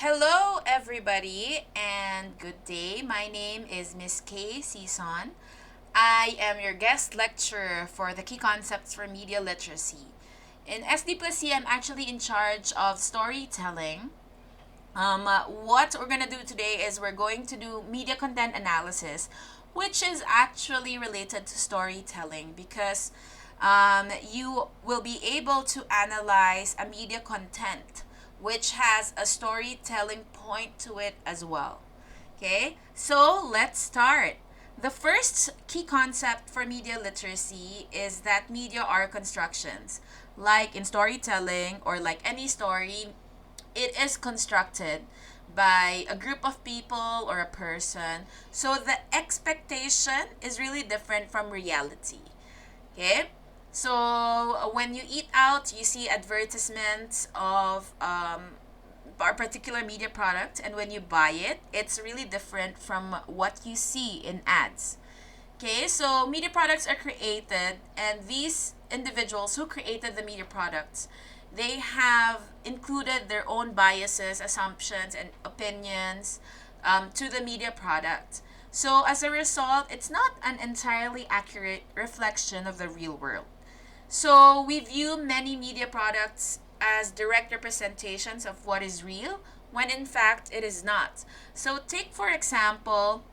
Hello, everybody, and good day. My name is Miss Kay Season. I am your guest lecturer for the key concepts for media literacy. In SD plus C, I'm actually in charge of storytelling. What we're going to do today is we're going to do media content analysis, which is actually related to storytelling because you will be able to analyze a media content which has a storytelling point to it as well. Okay, so let's start. The first key concept for media literacy is that media are constructions. Like in storytelling or like any story, it is constructed by a group of people or a person. So the expectation is really different from reality. Okay? So when you eat out, you see advertisements of a particular media product, and when you buy it, it's really different from what you see in ads. Okay, so media products are created, and these individuals who created the media products, they have included their own biases, assumptions, and opinions to the media product. So as a result, it's not an entirely accurate reflection of the real world. So we view many media products as direct representations of what is real, when in fact it is not. So take for example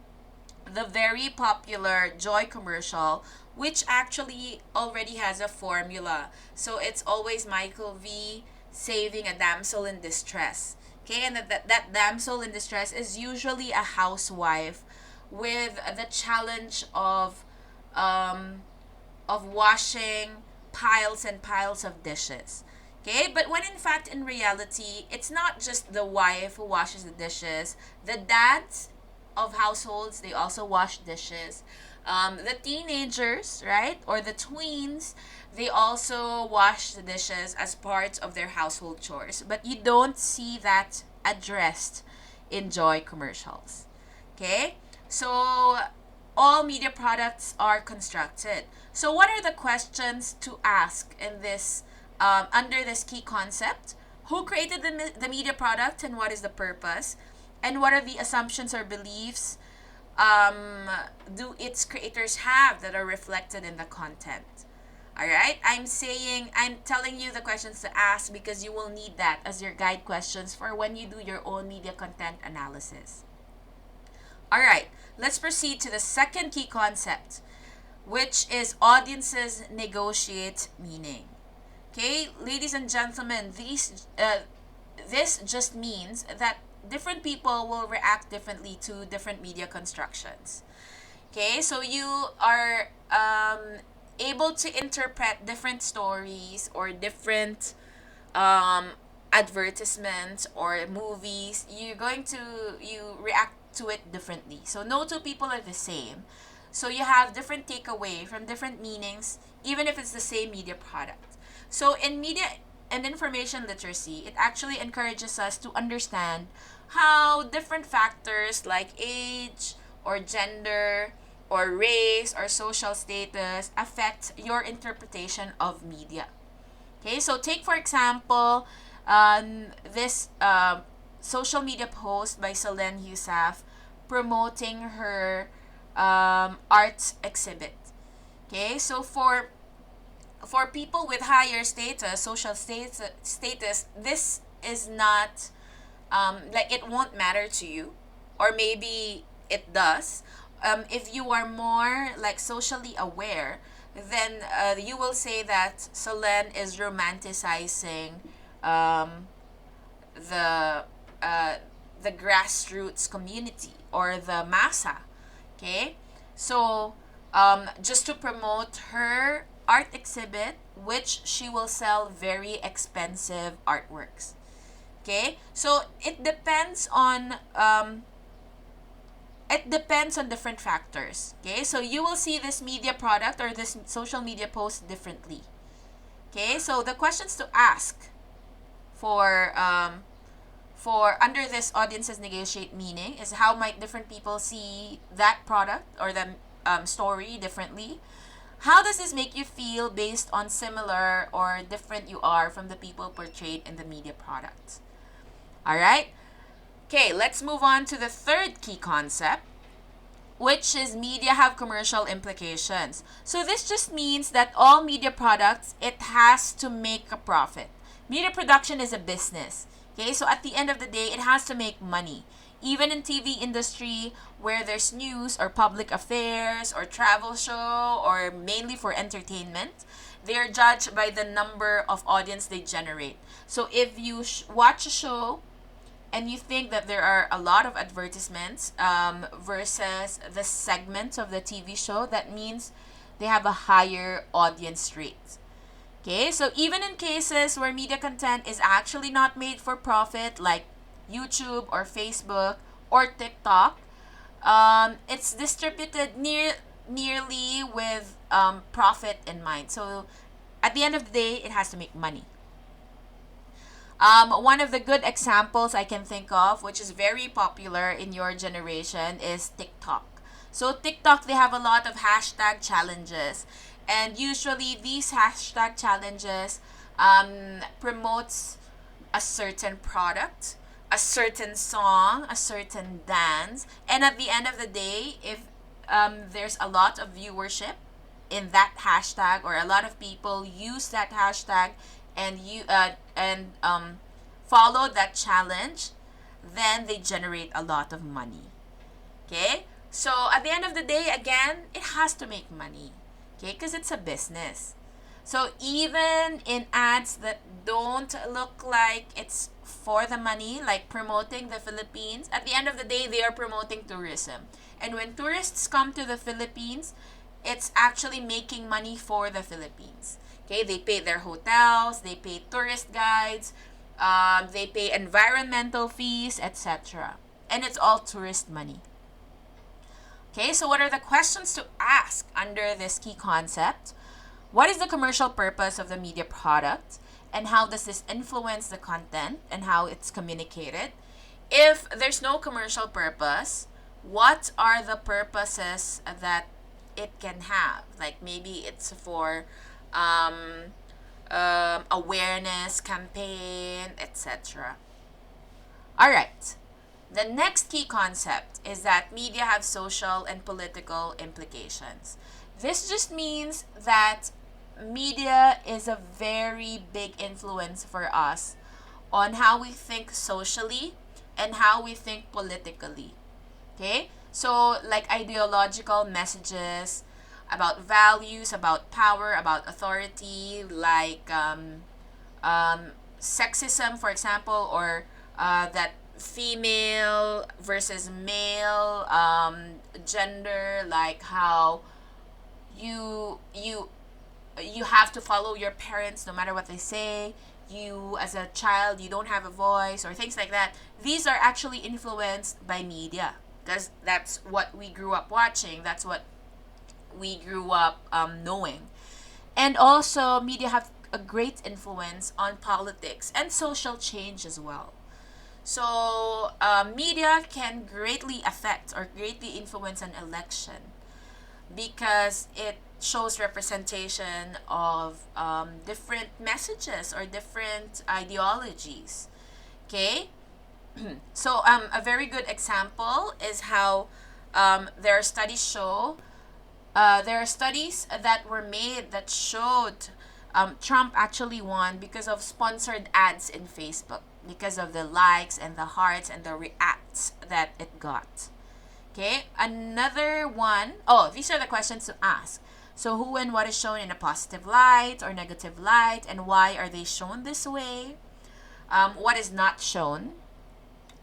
the very popular Joy commercial, which actually already has a formula. So it's always Michael V saving a damsel in distress. Okay, and that damsel in distress is usually a housewife with the challenge um, of washing piles and piles of dishes. Okay, but when in fact in reality, it's not just the wife who washes the dishes, the dads of households, they also wash dishes. The teenagers, right, or the tweens, they also wash the dishes as part of their household chores. But you don't see that addressed in Joy commercials. Okay, so all media products are constructed. So what are the questions to ask in this under this key concept? Who created the media product and what is the purpose? And what are the assumptions or beliefs um, do its creators have that are reflected in the content? All right, I'm telling you the questions to ask because you will need that as your guide questions for when you do your own media content analysis. All right, let's proceed to the second key concept, which is audiences negotiate meaning. Okay, ladies and gentlemen, this just means that different people will react differently to different media constructions. Okay, so you are able to interpret different stories or different um, advertisements or movies. You react to it differently. So no two people are the same. So you have different takeaway from different meanings, even if it's the same media product. So in media and information literacy, it actually encourages us to understand how different factors like age or gender or race or social status affect your interpretation of media. Okay, so take for example this social media post by Solen Yousaf promoting her art exhibit. Okay, so for people with higher status, status, this is not like it won't matter to you, or maybe it does. If you are more like socially aware, then you will say that Solen is romanticizing um, the uh, the grassroots community or the massa. Okay, so just to promote her art exhibit, which she will sell very expensive artworks. Okay, so it depends on different factors. Okay, so you will see this media product or this social media post differently. Okay, so the questions to ask for for under this audiences negotiate meaning is how might different people see that product or the story differently. How does this make you feel based on similar or different you are from the people portrayed in the media product? All right. Okay, let's move on to the third key concept, which is media have commercial implications. So this just means that all media products, it has to make a profit. Media production is a business. Okay, so at the end of the day, it has to make money. Even in TV industry, where there's news or public affairs or travel show or mainly for entertainment, they are judged by the number of audience they generate. So if you watch a show and you think that there are a lot of advertisements versus the segments of the TV show, that means they have a higher audience rate. Okay, so even in cases where media content is actually not made for profit, like YouTube or Facebook or TikTok, it's distributed nearly with profit in mind. So at the end of the day, it has to make money. One of the good examples I can think of, which is very popular in your generation, is TikTok. So TikTok, they have a lot of hashtag challenges, and usually these hashtag challenges promotes a certain product, a certain song, a certain dance, and at the end of the day, if there's a lot of viewership in that hashtag, or a lot of people use that hashtag and follow that challenge, then they generate a lot of money. Okay, so at the end of the day, again, it has to make money. Okay, because it's a business. So even in ads that don't look like it's for the money, like promoting the Philippines, at the end of the day, they are promoting tourism. And when tourists come to the Philippines, it's actually making money for the Philippines. Okay, they pay their hotels, they pay tourist guides, they pay environmental fees, etc. And it's all tourist money. Okay, so what are the questions to ask under this key concept? What is the commercial purpose of the media product? And how does this influence the content and how it's communicated? If there's no commercial purpose, what are the purposes that it can have? Like maybe it's for awareness campaign, etc. All right. The next key concept is that media have social and political implications. This just means that media is a very big influence for us on how we think socially and how we think politically. Okay? So, like ideological messages about values, about power, about authority, like sexism, for example, or that female versus male gender, like how you you have to follow your parents no matter what they say. You as a child, you don't have a voice, or things like that. These are actually influenced by media because that's what we grew up watching, that's what we grew up knowing. And also media have a great influence on politics and social change as well. So media can greatly affect or greatly influence an election because it shows representation of different messages or different ideologies. Okay? So a very good example is how there are studies show there are studies that were made that showed Trump actually won because of sponsored ads in Facebook, because of the likes and the hearts and the reacts that it got. Okay, another one. Oh, these are the questions to ask. So, who and what is shown in a positive light or negative light, and why are they shown this way? What is not shown?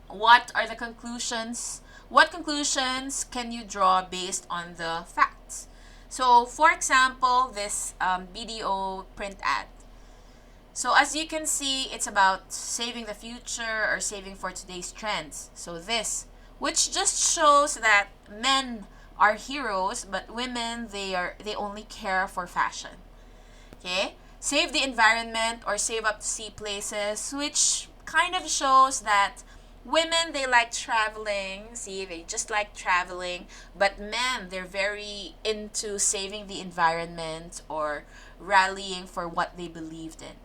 What are the conclusions? What conclusions can you draw based on the facts? So, for example, this BDO print ad. So, as you can see, it's about saving the future or saving for today's trends. So, this, which just shows that men are heroes, but women, they only care for fashion. Okay? Save the environment or save up to see places, which kind of shows that women, they like traveling. See, they just like traveling, but men, they're very into saving the environment or rallying for what they believed in.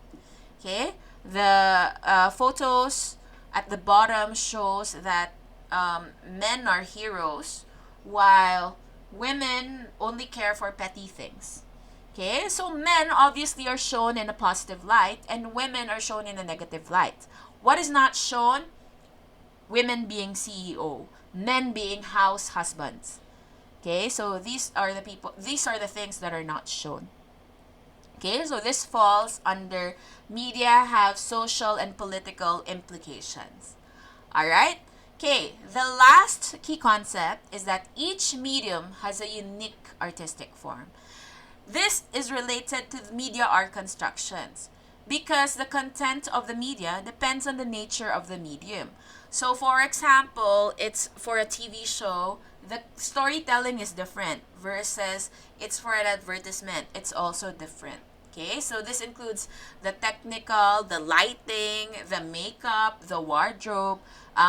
Okay? The photos at the bottom shows that men are heroes while women only care for petty things. Okay, so men obviously are shown in a positive light and women are shown in a negative light. What is not shown? Women being CEO, men being house husbands. Okay, so these are the things that are not shown. Okay, so this falls under media have social and political implications. Alright? Okay, the last key concept is that each medium has a unique artistic form. This is related to the media art constructions because the content of the media depends on the nature of the medium. So, for example, it's for a TV show, the storytelling is different versus it's for an advertisement. It's also different. Okay, so this includes the technical, the lighting, the makeup, the wardrobe,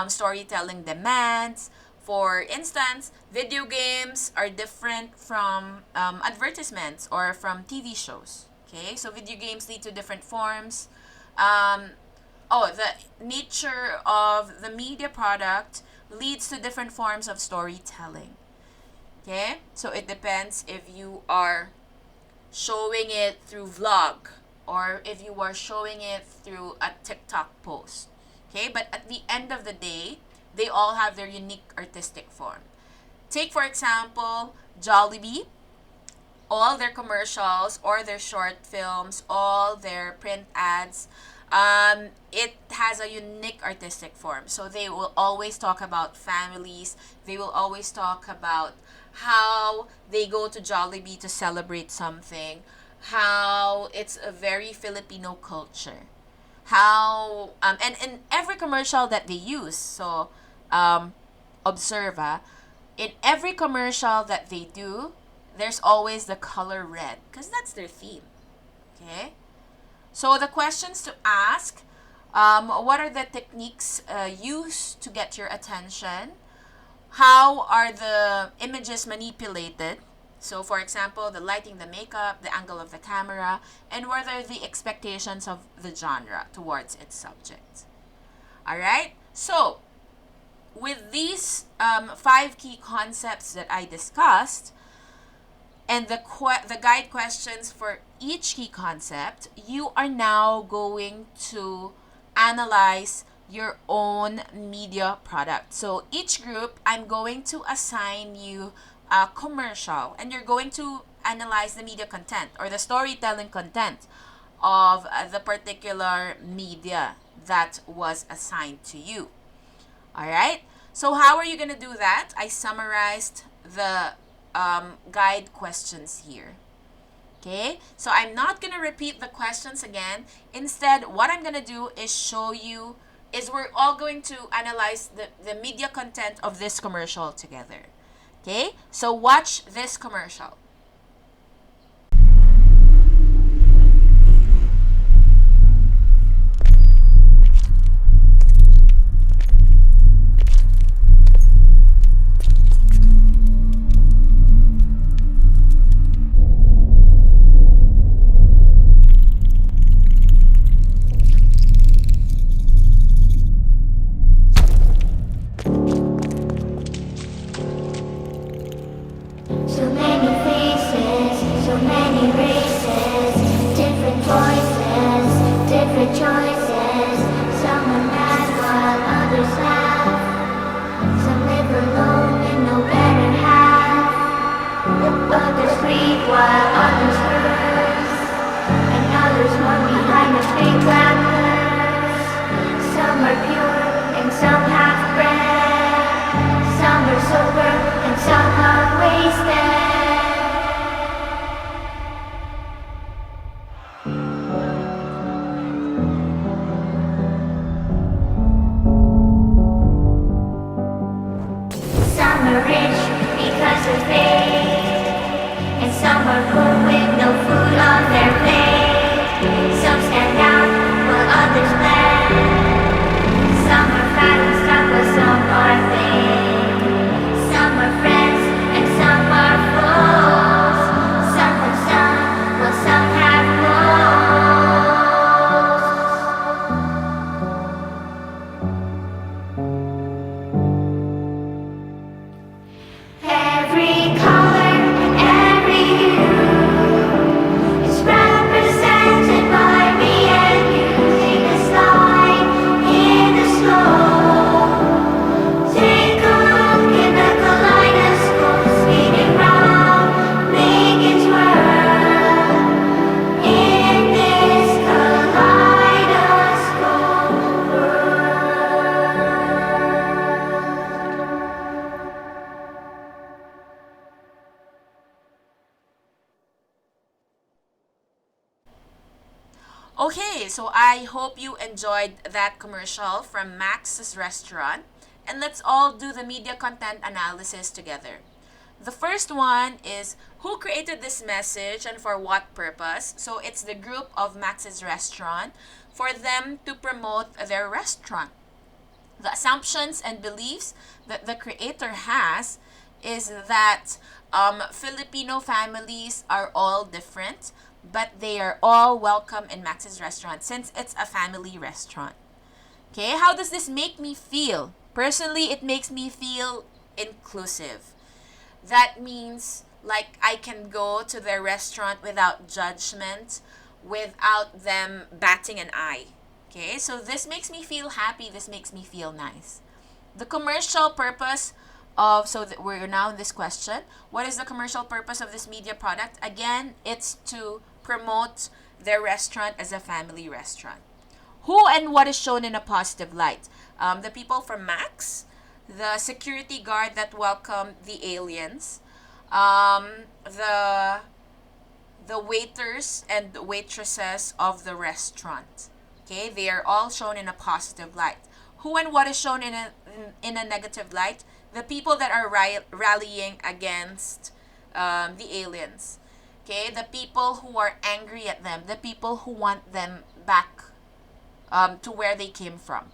storytelling demands. For instance, video games are different from advertisements or from TV shows. Okay, so video games lead to different forms. The nature of the media product leads to different forms of storytelling. Okay, so it depends if you are showing it through vlog or if you are showing it through a TikTok post. Okay, but at the end of the day, they all have their unique artistic form. Take, for example, Jollibee. All their commercials or their short films, all their print ads, it has a unique artistic form. So they will always talk about families. They will always talk about how they go to Jollibee to celebrate something, how it's a very Filipino culture, how and in every commercial that they use. So observe, in every commercial that they do, there's always the color red because that's their theme. Okay, so the questions to ask: what are the techniques used to get your attention? How are the images manipulated? So, for example, the lighting, the makeup, the angle of the camera, and what are the expectations of the genre towards its subject? All right. So, with these 5 key concepts that I discussed, and the guide questions for each key concept, you are now going to analyze your own media product. So each group, I'm going to assign you a commercial and you're going to analyze the media content or the storytelling content of the particular media that was assigned to you. All right. So how are you going to do that? I summarized the guide questions here. Okay, so I'm not going to repeat the questions again. Instead, what I'm going to do is show you, is we're all going to analyze the media content of this commercial together. Okay, so watch this commercial. So many faces, so many races, different voices, different choices. Some are mad while others laugh. Some live alone and no better half. Others grieve while others curse, and others mourn behind a fake glamorous. Some are pure and some half-bred. Some are sober and some are wasted. Some are rich because of faith, and some are poor with no food on their plate. Some stand out while others blend. so I hope you enjoyed that commercial from Max's Restaurant. And let's all do the media content analysis together. The first one is who created this message and for what purpose. So it's the group of Max's Restaurant for them to promote their restaurant. The assumptions and beliefs that the creator has is that Filipino families are all different, but they are all welcome in Max's Restaurant since it's a family restaurant. Okay, how does this make me feel? Personally, it makes me feel inclusive. That means like I can go to their restaurant without judgment, without them batting an eye. Okay, so this makes me feel happy, this makes me feel nice. The commercial purpose of, we're now in this question, what is the commercial purpose of this media product? Again, it's to promote their restaurant as a family restaurant. Who and what is shown in a positive light? The people from Max, the security guard that welcomed the aliens, the waiters and waitresses of the restaurant. Okay, they are all shown in a positive light. Who and what is shown in a negative light? The people that are rallying against the aliens. Okay, the people who are angry at them, the people who want them back to where they came from.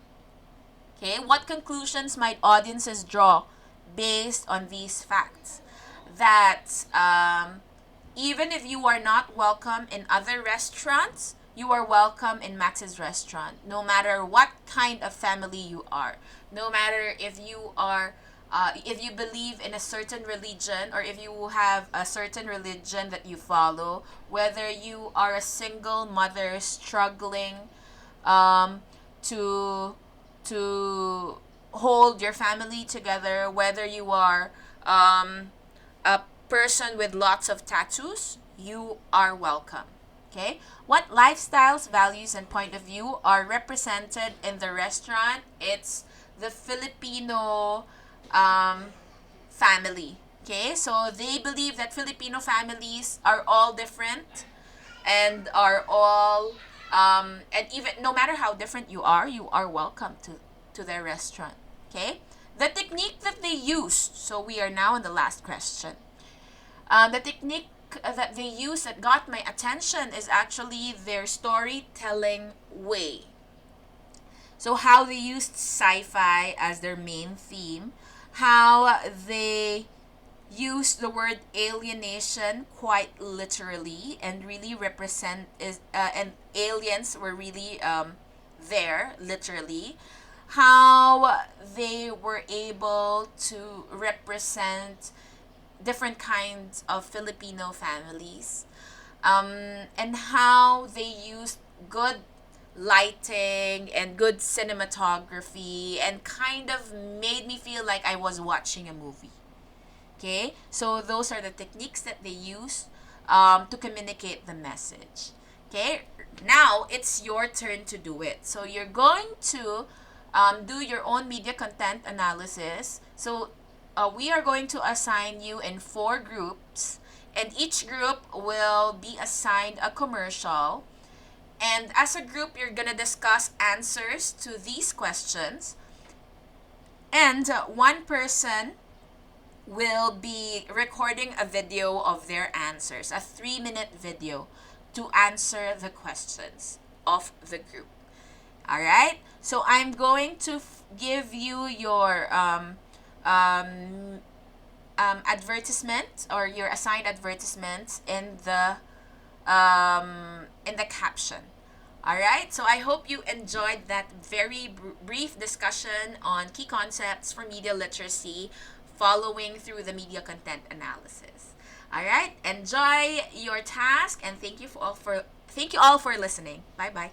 Okay, what conclusions might audiences draw based on these facts? That even if you are not welcome in other restaurants, you are welcome in Max's Restaurant, no matter what kind of family you are. No matter if you are, if you believe in a certain religion or if you have a certain religion that you follow, whether you are a single mother struggling to hold your family together, whether you are a person with lots of tattoos, you are welcome. Okay? What lifestyles, values, and point of view are represented in the restaurant? It's the Filipino family. Okay? So they believe that Filipino families are all different and are all, and even no matter how different you are welcome to their restaurant. Okay? The technique that they used, so we are now in the last question. The technique that they use that got my attention is actually their storytelling way. So how they used sci-fi as their main theme, how they used the word alienation quite literally and really and aliens were really there literally, how they were able to represent different kinds of Filipino families, and how they used good lighting and good cinematography and kind of made me feel like I was watching a movie. Okay, so those are the techniques that they use to communicate the message. Okay, now it's your turn to do it. So you're going to do your own media content analysis. So we are going to assign you in 4 groups, and each group will be assigned a commercial. And as a group, you're going to discuss answers to these questions. And one person will be recording a video of their answers, a 3-minute video to answer the questions of the group. All right? So I'm going to give you your advertisement or your assigned advertisements in the caption. All right, so I hope you enjoyed that very brief discussion on key concepts for media literacy following through the media content analysis. All right, enjoy your task, and thank you all for listening. Bye bye.